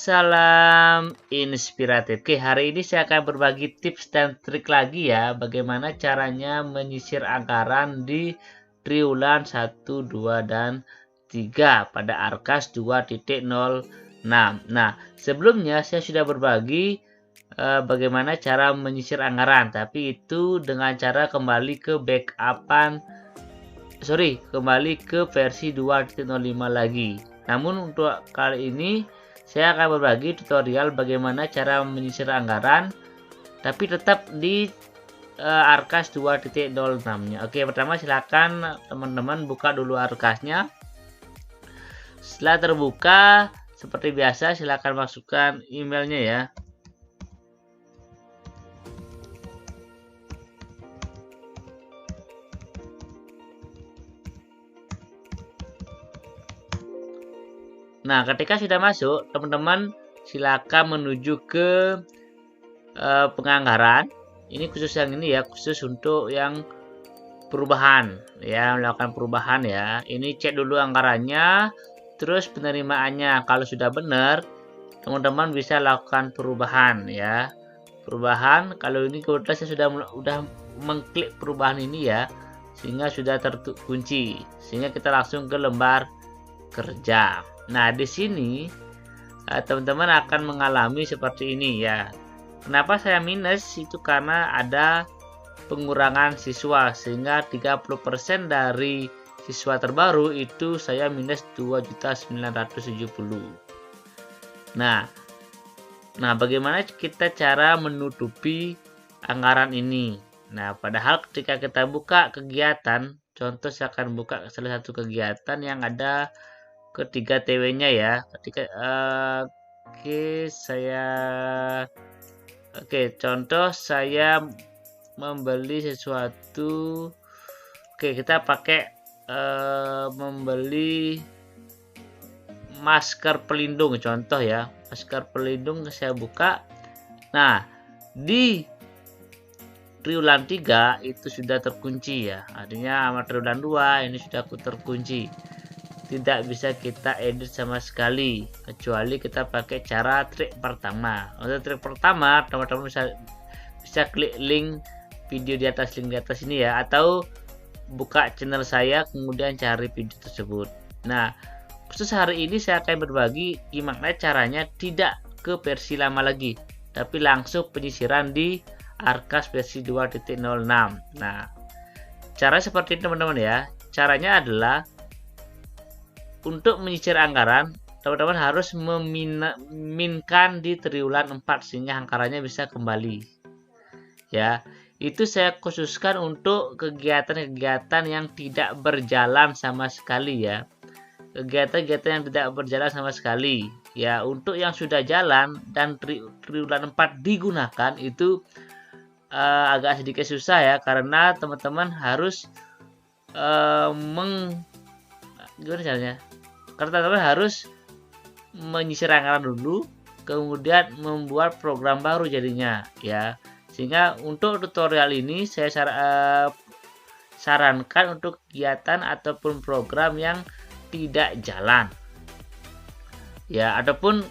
Salam inspiratif. Oke, hari ini saya akan berbagi tips dan trik lagi ya, bagaimana caranya menyisir anggaran di triwulan 1, 2, dan 3 pada Arkas 2.06. Nah, sebelumnya saya sudah berbagi bagaimana cara menyisir anggaran, tapi itu dengan cara kembali ke kembali ke versi 2.05 lagi. Namun untuk kali ini saya akan berbagi tutorial bagaimana cara menyisir anggaran tapi tetap di Arkas 2.06-nya. Oke, pertama silakan teman-teman buka dulu Arkasnya. Setelah terbuka, seperti biasa silakan masukkan emailnya ya. Nah, ketika sudah masuk, teman-teman silakan menuju ke penganggaran. Ini khusus yang ini ya, khusus untuk yang perubahan ya, melakukan perubahan ya. Ini cek dulu anggarannya, terus penerimaannya. Kalau sudah benar, teman-teman bisa lakukan perubahan ya. Perubahan, kalau ini kebetulan saya sudah mengklik perubahan ini ya, sehingga sudah terkunci. Sehingga kita langsung ke lembar kerja. Nah, di sini teman-teman akan mengalami seperti ini ya. Kenapa saya minus? Itu karena ada pengurangan siswa, sehingga 30% dari siswa terbaru itu saya minus 2.970. Nah, bagaimana kita cara menutupi anggaran ini? Nah, padahal ketika kita buka kegiatan, contoh saya akan buka salah satu kegiatan yang ada ketiga TW-nya ya. Contoh saya membeli sesuatu. Kita pakai membeli masker pelindung contoh ya. Masker pelindung saya buka. Nah, di triwulan 3 itu sudah terkunci ya. Artinya sama triwulan 2 ini sudah terkunci. Tidak bisa kita edit sama sekali kecuali kita pakai cara trik pertama. Untuk trik pertama, teman-teman bisa klik link video di atas ini ya, atau buka channel saya kemudian cari video tersebut. Nah, khusus hari ini saya akan berbagi gimana caranya tidak ke versi lama lagi, tapi langsung penyisiran di Arkas versi 2.06. Nah, cara seperti ini teman-teman ya. Caranya adalah untuk menyisir anggaran, teman-teman harus meminkan di triwulan 4 sehingga anggarannya bisa kembali. Ya, itu saya khususkan untuk kegiatan-kegiatan yang tidak berjalan sama sekali ya. Kegiatan-kegiatan yang tidak berjalan sama sekali. Ya, untuk yang sudah jalan dan triwulan 4 digunakan itu agak sedikit susah ya, karena teman-teman harus gimana caranya? Karena teman-teman harus menyisir anggaran dulu, kemudian membuat program baru jadinya ya. Sehingga untuk tutorial ini saya sarankan untuk kegiatan ataupun program yang tidak jalan ya, ataupun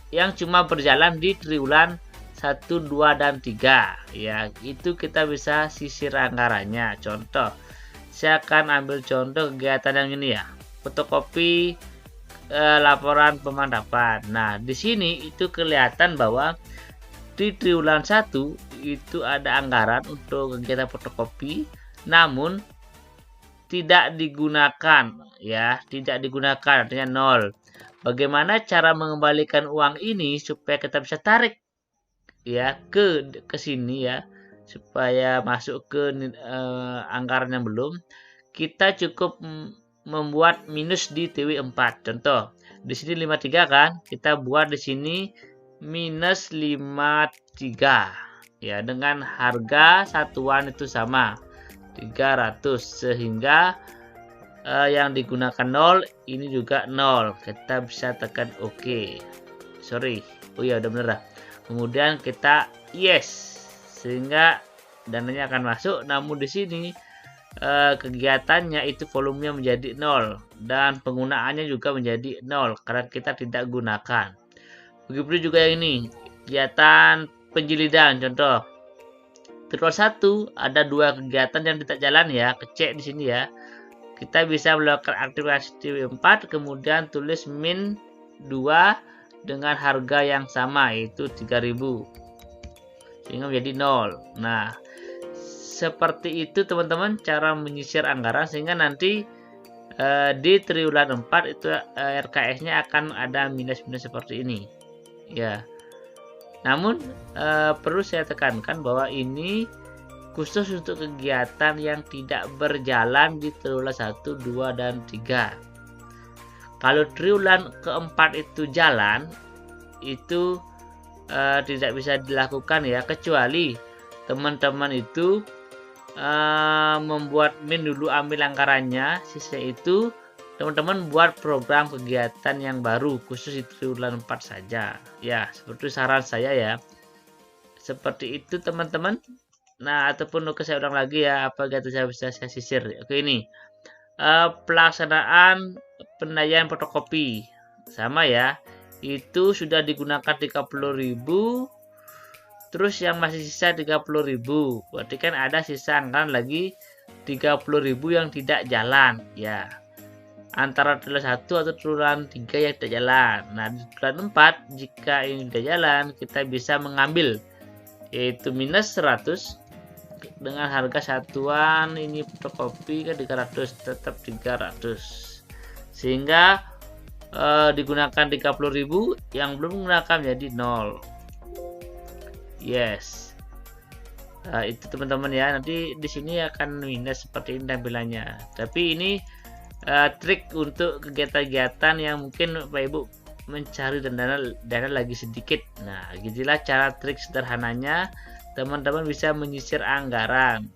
yang cuma berjalan di triwulan 1, 2, dan 3 ya. Itu kita bisa sisir anggarannya. Contoh, saya akan ambil contoh kegiatan yang ini ya, fotokopi laporan pemantapan. Nah, di sini itu kelihatan bahwa di triwulan 1 itu ada anggaran untuk kegiatan fotokopi, namun tidak digunakan ya, tidak digunakan, artinya nol. Bagaimana cara mengembalikan uang ini supaya kita bisa tarik ya ke sini ya, supaya masuk ke anggaran yang belum? Kita cukup membuat minus di TW4. Contoh, di sini 53 kan? Kita buat di sini minus 53 ya, dengan harga satuan itu sama 300, sehingga yang digunakan 0 ini juga 0. Kita bisa tekan OK. Oh ya, udah bener dah. Kemudian kita yes, sehingga dananya akan masuk. Namun di sini kegiatannya itu volumenya menjadi 0 dan penggunaannya juga menjadi 0 karena kita tidak gunakan. Begitu juga yang ini, kegiatan penjilidan. Contoh, triwulan 1 ada 2 kegiatan yang tidak jalan ya, kecek di sini ya. Kita bisa melakukan aktivasi TV4, kemudian tulis min 2 dengan harga yang sama, yaitu 3000, sehingga menjadi 0. Nah, seperti itu teman-teman cara menyisir anggaran, sehingga nanti di triwulan 4 itu RKS-nya akan ada minus-minus seperti ini ya. Namun perlu saya tekankan bahwa ini khusus untuk kegiatan yang tidak berjalan di triwulan 1, 2, dan 3. Kalau triwulan keempat itu jalan, itu tidak bisa dilakukan ya, kecuali teman-teman itu membuat min dulu, ambil anggarannya, sisa itu teman-teman buat program kegiatan yang baru khusus di triwulan 4 saja ya, seperti saran saya ya, seperti itu teman-teman. Nah, ataupun oke, saya ulang lagi ya, apa gitu saya bisa saya sisir. Oke, ini pelaksanaan pendayaan fotokopi sama ya, itu sudah digunakan 30.000. Terus yang masih sisa 30.000, berarti kan ada sisa anggaran lagi 30.000 yang tidak jalan ya, antara triwulan 1 atau triwulan 3 yang tidak jalan. Nah, di triwulan 4 jika ini tidak jalan, kita bisa mengambil yaitu minus 100 dengan harga satuan ini fotokopi kan 300, tetap 300, sehingga digunakan 30.000, yang belum menggunakan menjadi 0. Yes. Nah, itu teman-teman ya, nanti di sini akan minus seperti ini tampilannya. Tapi ini trik untuk kegiatan-kegiatan yang mungkin Bapak Ibu mencari dana lagi sedikit. Nah, gitulah cara trik sederhananya teman-teman bisa menyisir anggaran.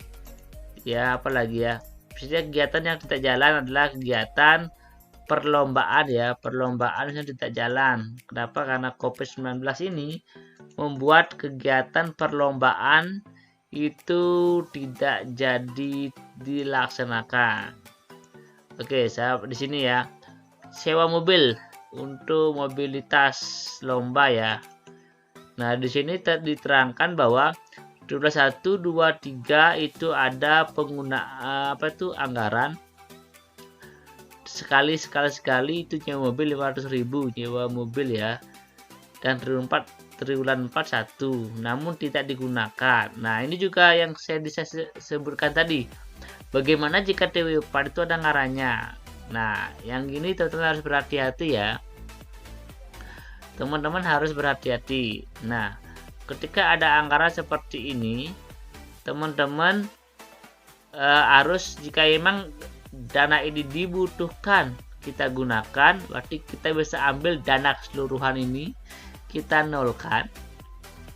Ya, apalagi ya. Misalnya kegiatan yang tidak jalan adalah kegiatan perlombaan ya, perlombaan yang tidak jalan. Kenapa? Karena COVID-19 ini membuat kegiatan perlombaan itu tidak jadi dilaksanakan. Oke, saya di sini ya, sewa mobil untuk mobilitas lomba ya. Nah, di sini diterangkan bahwa triwulan 1, 2, 3 itu ada penggunaan anggaran sekali itu nyewa mobil 500.000 nyewa mobil ya, dan triwulan 4 1, namun tidak digunakan. Nah, ini juga yang saya bisa sebutkan tadi, bagaimana jika TV4 itu ada anggarannya. Nah, yang gini teman-teman harus berhati-hati ya, teman-teman harus berhati-hati. Nah, ketika ada anggaran seperti ini, teman-teman harus, jika memang dana ini dibutuhkan kita gunakan, berarti kita bisa ambil dana keseluruhan ini kita nolkan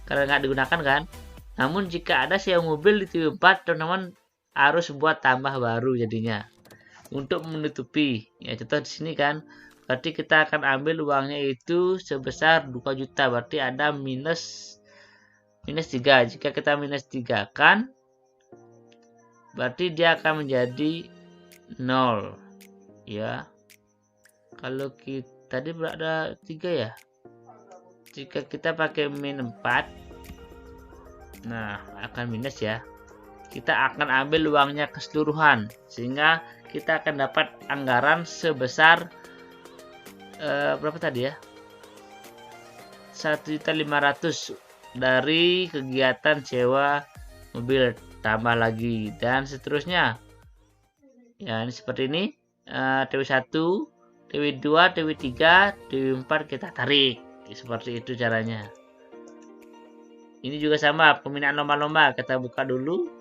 karena nggak digunakan kan. Namun jika ada sewa mobil di TV4, teman-teman harus buat tambah baru jadinya untuk menutupi ya. Contoh di sini kan, berarti kita akan ambil uangnya itu sebesar 2 juta, berarti ada minus 3. Jika kita minus 3 kan, berarti dia akan menjadi 0 ya. Kalau kita tadi berada 3 ya, jika kita pakai min 4, nah akan minus ya. Kita akan ambil uangnya keseluruhan, sehingga kita akan dapat anggaran sebesar berapa tadi ya, 1.500.000 dari kegiatan sewa mobil, tambah lagi dan seterusnya ya. Ini seperti ini, TW1, TW2, TW3, TW4 kita tarik seperti itu caranya. Ini juga sama, pembinaan lomba-lomba kita buka dulu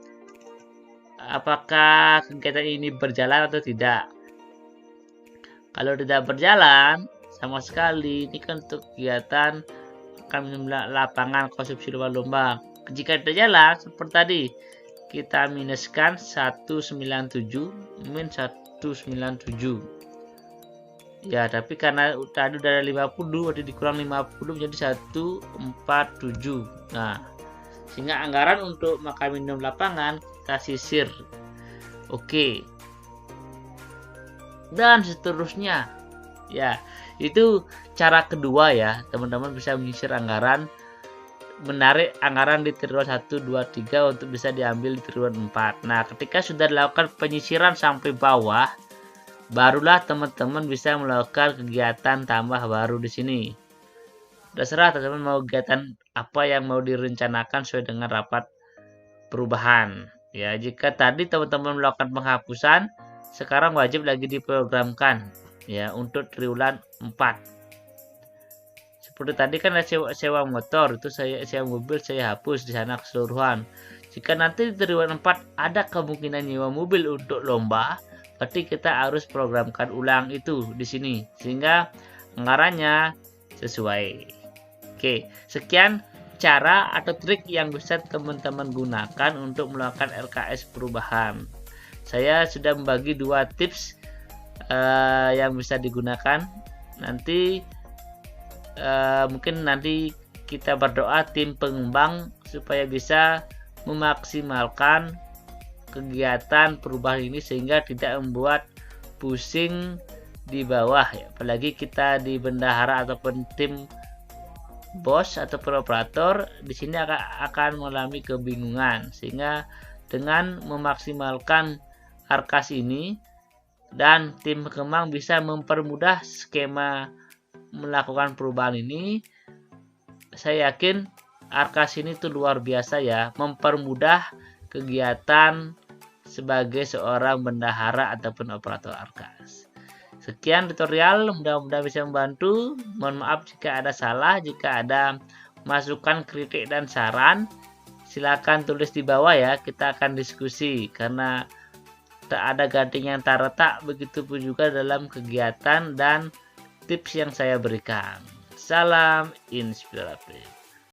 apakah kegiatan ini berjalan atau tidak. Kalau tidak berjalan sama sekali, ini kan untuk kegiatan kami lapangan konsumsi lomba-lomba. Jika tidak jalan seperti tadi, kita minuskan 197 min 197 ya, tapi karena tadi udah ada 50, berarti dikurang 50 menjadi 147. Nah, sehingga anggaran untuk makan minum lapangan kita sisir. Oke. Dan seterusnya ya, Itu cara kedua ya, teman-teman bisa menyisir anggaran, menarik anggaran di triwulan 1, 2, 3 untuk bisa diambil di triwulan 4. Nah, ketika sudah dilakukan penyisiran sampai bawah, barulah teman-teman bisa melakukan kegiatan tambah baru di sini. Terserah teman-teman mau kegiatan apa yang mau direncanakan sesuai dengan rapat perubahan. Ya, jika tadi teman-teman melakukan penghapusan, sekarang wajib lagi diprogramkan ya untuk triwulan 4. Seperti tadi kan sewa motor, itu saya sewa mobil saya hapus di sana keseluruhan. Jika nanti di triwulan 4 ada kemungkinan nyewa mobil untuk lomba, berarti kita harus programkan ulang itu di sini sehingga anggarannya sesuai. Oke, sekian cara atau trik yang bisa teman-teman gunakan untuk melakukan RKS perubahan. Saya sudah membagi 2 tips yang bisa digunakan. Nanti mungkin nanti kita berdoa tim pengembang supaya bisa memaksimalkan kegiatan perubahan ini sehingga tidak membuat pusing di bawah ya. Apalagi kita di bendahara ataupun tim bos atau operator di sini akan mengalami kebingungan, sehingga dengan memaksimalkan RKAS ini dan tim pengembang bisa mempermudah skema melakukan perubahan ini. Saya yakin RKAS ini tuh luar biasa ya, mempermudah kegiatan sebagai seorang bendahara ataupun operator RKAS. Sekian tutorial, mudah-mudahan bisa membantu. Mohon maaf jika ada salah, jika ada masukan, kritik, dan saran, silakan tulis di bawah ya, kita akan diskusi karena tak ada gading yang tak retak, begitu pun juga dalam kegiatan dan tips yang saya berikan. Salam inspiratif.